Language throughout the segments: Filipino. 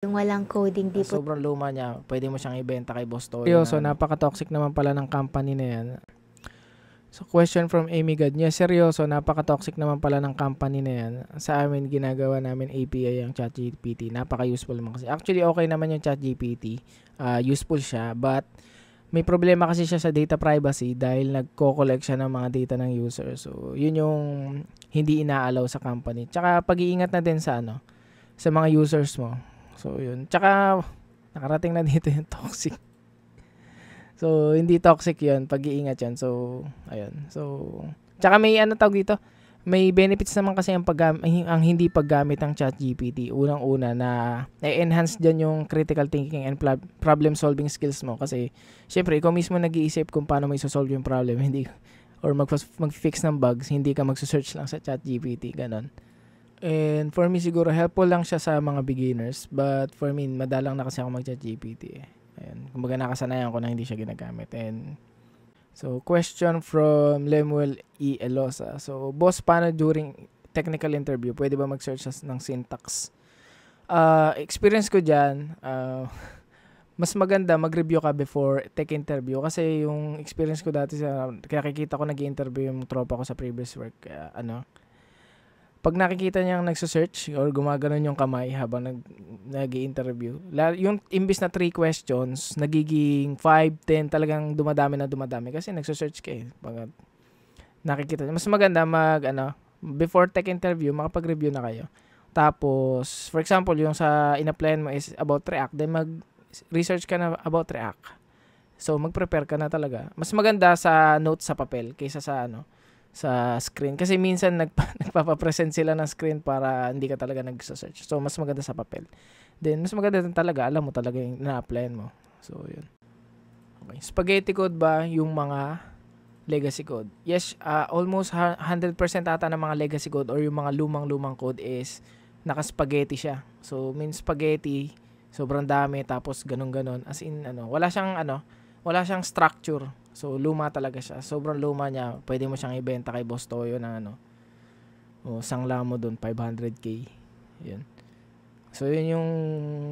Yung walang coding, di po. Sobrang luma niya, pwede mo siyang ibenta kay Boss Toyo. So, napaka-toxic naman pala ng company na yan. So, question from Amy God. Yes, seryoso, napaka-toxic naman pala ng company na yan. Sa amin, ginagawa namin API ang ChatGPT. Napaka-useful naman kasi. Actually, okay naman yung ChatGPT. Useful siya, but may problema kasi siya sa data privacy dahil nagko-collect siya ng mga data ng user. So, yun yung hindi ina-allow sa company. Tsaka, pag-iingat na din sa sa mga users mo. So, yun. Tsaka, nakarating na dito yung toxic. So, hindi toxic yun. Pag-iingat yan. So, ayun. So, tsaka may tawag dito? May benefits naman kasi ang hindi paggamit ng ChatGPT. Unang-una na enhance dyan yung critical thinking and problem solving skills mo. Kasi, syempre, ikaw mismo nag-iisip kung paano mo isosolve yung problem. Hindi, or mag-fix ng bugs. Hindi ka mag-search lang sa ChatGPT. Ganon. And for me, siguro, helpful lang siya sa mga beginners. But for me, madalang na kasi ako mag-ChatGPT eh. Ayan. Kumbaga nakasanayan ko na hindi siya ginagamit. And so, question from Lemuel E. Elosa. So, boss, paano during technical interview, pwede ba mag-search ng syntax? Experience ko dyan, mas maganda mag-review ka before tech interview. Kasi yung experience ko dati kaya kikita ko nag-i-interview yung tropa ko sa previous work. Pag nakikita niyang nagsa-search or gumaganon yung kamay habang nag-i-interview, yung imbis na 3 questions, nagiging 5, 10, talagang dumadami kasi nagsa-search ka eh. Pag nakikita niya. Mas maganda before tech interview, makapag-review na kayo. Tapos, for example, yung sa in-applyan mo is about React, then mag-research ka na about React. So, mag-prepare ka na talaga. Mas maganda sa notes sa papel kaysa sa screen. Kasi minsan nagpapapresent sila ng screen para hindi ka talaga nag-search. So, mas maganda sa papel. Then, mas maganda din talaga, alam mo talaga yung na-applyan mo. So, yun. Okay. Spaghetti code ba yung mga legacy code? Yes, almost 100% ata ng mga legacy code or yung mga lumang-lumang code is naka-spaghetti siya. So, means spaghetti, sobrang dami, tapos ganun-ganon. As in, wala siyang structure. So, luma talaga siya. Sobrang luma niya. Pwede mo siyang ibenta kay Boss Toyo na sangla mo dun, 500k. Yun. So,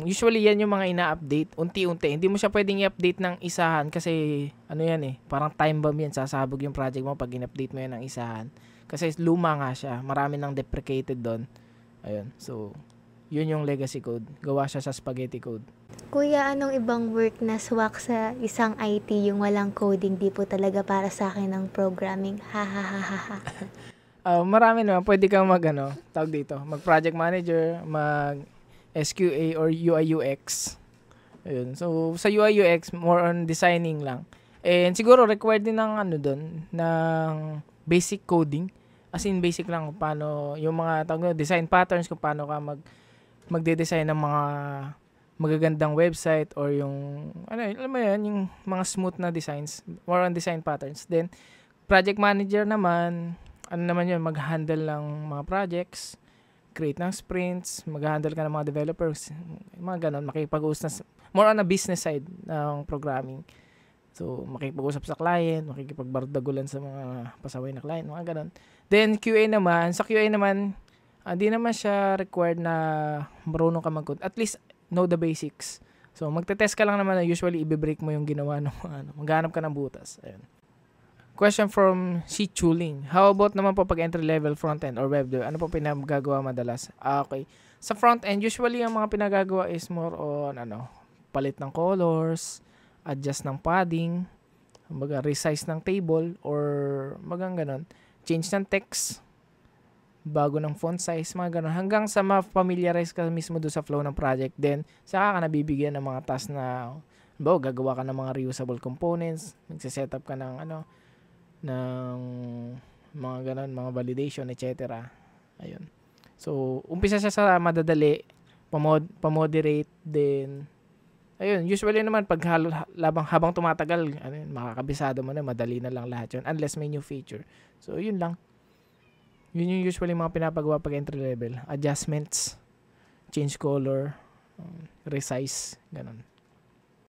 usually yan yung mga ina-update. Unti-unti. Hindi mo siya pwedeng i-update ng isahan kasi, yan eh, parang time bomb yan. Sasabog yung project mo pag in-update mo yan ng isahan. Kasi luma nga siya. Marami nang deprecated doon. Ayun. So, yun yung legacy code. Gawa siya sa spaghetti code. Kuya, anong ibang work na swak sa isang IT yung walang coding? Di po talaga para sa akin ng programming. Ha ha ha ha ha. Marami naman. Pwede kang tawag dito, mag-project manager, mag-SQA or UI UX. Ayun. So, sa UI UX, more on designing lang. And siguro required din ng ng basic coding. As in, basic lang kung paano, yung mga design patterns, kung paano ka magde-design ng mga magagandang website or yung alam mo yan, yung mga smooth na designs, more on design patterns. Then project manager naman, yun, mag-handle ng mga projects, create ng sprints, mag-handle ka ng mga developers, mga ganun, makikipag-usap more on a business side ng programming. So, makikipag-usap sa client, makikipagbardagulan sa mga pasaway na client, mga ganun. Then QA naman, sa QA naman, hindi naman siya required na marunong ka mag-code. At least know the basics. So, magte-test ka lang naman na usually i-break mo yung ginawa ng maghanap ka ng butas. Ayun. Question from C. Chuling. How about naman po pag entry-level front-end or web dev? Ano po pinagagawa madalas? Okay. Sa front-end, usually ang mga pinagagawa is more on palit ng colors, adjust ng padding, resize ng table, or ganon. Change ng text, bago ng font size, mga ganun. Hanggang sa ma-familiarize ka mismo doon sa flow ng project. Then, saka ka nabibigyan ng mga tasks na, gagawa ka ng mga reusable components, magsiset-up ka ng ng mga ganun, mga validation, etc. Ayun. So, umpisa siya sa madadali, pamoderate, then, ayun, usually naman, pag habang tumatagal, makakabisado mo na, madali na lang lahat yun, unless may new feature. So, yun lang. Yun yung usually mga pinapagawa pag entry level. Adjustments, change color, resize, ganun.